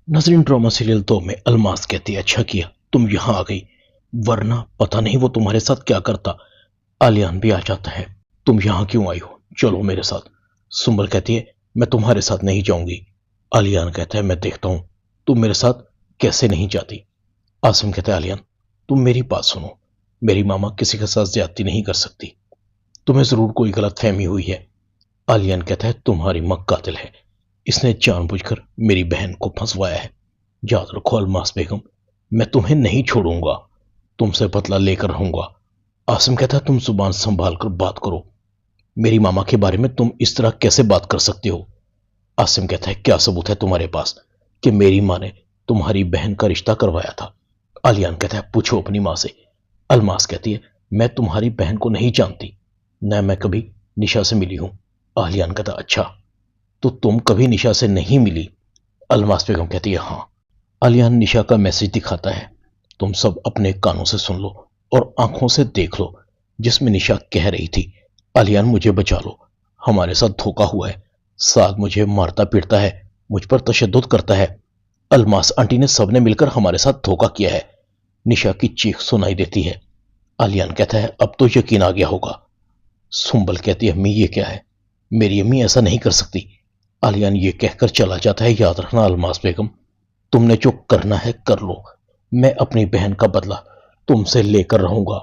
नजरीन, drama serial 2 में अलमास कहती है, अच्छा किया तुम यहाँ आ गई, वरना पता नहीं वो तुम्हारे साथ क्या करता। आलियान भी आ जाता है। तुम यहाँ क्यों आई हो? चलो मेरे साथ। सुंबल कहती है, मैं तुम्हारे साथ नहीं जाऊंगी। आलियान कहता है, मैं देखता हूँ तुम मेरे साथ कैसे नहीं जाती। आसिम कहता है, आलियान तुम मेरी बात सुनो, मेरी मामा किसी के साथ ज्यादती नहीं कर सकती। तुम्हें जरूर कोई गलत फहमी हुई है। आलियान कहता है, तुम्हारी मां कातिल है, इसने जानबूझकर मेरी बहन को फंसवाया है। याद रखो अलमास बेगम, मैं तुम्हें नहीं छोड़ूंगा, तुमसे बदला लेकर रहूंगा। आसिम कहता है, तुम जुबान संभाल कर बात करो, मेरी मामा के बारे में तुम इस तरह कैसे बात कर सकते हो? आसिम कहता है, क्या सबूत है तुम्हारे पास कि मेरी माँ ने तुम्हारी बहन का रिश्ता करवाया था? आलियान कहता है, पूछो अपनी माँ से। अलमास कहती है, मैं तुम्हारी बहन को नहीं जानती, न मैं कभी निशा से मिली हूं। आलियान कहता, अच्छा तो तुम कभी निशा से नहीं मिली? अलमास बेगम कहती है, हाँ। आलियान निशा का मैसेज दिखाता है, तुम सब अपने कानों से सुन लो और आंखों से देख लो, जिसमें निशा कह रही थी, आलियान मुझे बचा लो, हमारे साथ धोखा हुआ है, साग मुझे मारता पीटता है, मुझ पर तशद्दुद करता है, अलमास आंटी ने सबने मिलकर हमारे साथ धोखा किया है। निशा की चीख सुनाई देती है। आलियान कहता है, अब तो यकीन आ गया होगा। सुंबल कहती है, अम्मी ये क्या है, मेरी अम्मी ऐसा नहीं कर सकती। आलियान ये कहकर चला जाता है, याद रखना अलमास बेगम, तुमने जो करना है कर लो, मैं अपनी बहन का बदला तुमसे लेकर रहूंगा।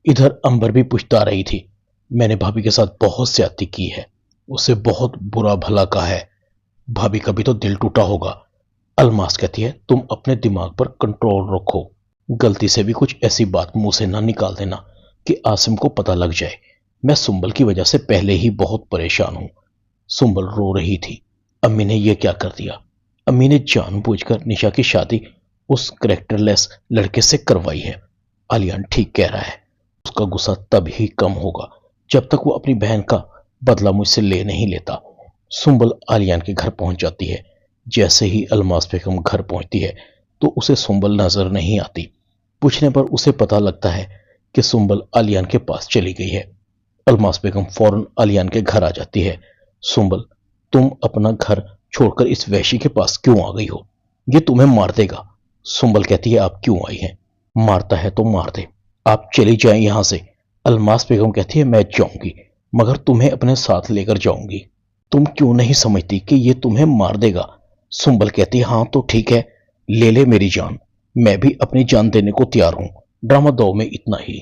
इधर अंबर भी पूछता रही थी, मैंने भाभी के साथ बहुत ज्यादती की है, उसे बहुत बुरा भला कहा है, भाभी का भी तो दिल टूटा होगा। अलमास कहती है, तुम अपने दिमाग पर कंट्रोल रखो, गलती से भी कुछ ऐसी बात मुंह से ना निकाल देना कि आसिम को पता लग जाए। मैं सुंबल की वजह से पहले ही बहुत परेशान हूं। सुंबल रो रही थी, अम्मी ने यह क्या कर दिया? अम्मी ने जानबूझकर निशा की शादी उस करेक्टरलेस लड़के से करवाई है। आलियान ठीक कह रहा है, उसका गुस्सा तब ही कम होगा जब तक वो अपनी बहन का बदला मुझसे ले नहीं लेता। सुंबल आलियान के घर पहुंच जाती है। जैसे ही अलमास बेगम घर पहुंचती है तो उसे सुंबल नजर नहीं आती। पूछने पर उसे पता लगता है कि सुंबल आलियान के पास चली गई है। अलमास बेगम फौरन आलियान के घर आ जाती है। सुंबल, तुम अपना घर छोड़कर इस वैशी के पास क्यों आ गई हो? ये तुम्हें मार देगा। सुंबल कहती है, आप क्यों आई हैं? मारता है तो मार दे, आप चली जाएं यहां से। अलमास बेगम कहती है, मैं जाऊंगी, मगर तुम्हें अपने साथ लेकर जाऊंगी। तुम क्यों नहीं समझती कि ये तुम्हें मार देगा? सुंबल कहती है, हाँ तो ठीक है, ले ले मेरी जान, मैं भी अपनी जान देने को तैयार हूं। ड्रामा 2 में इतना ही।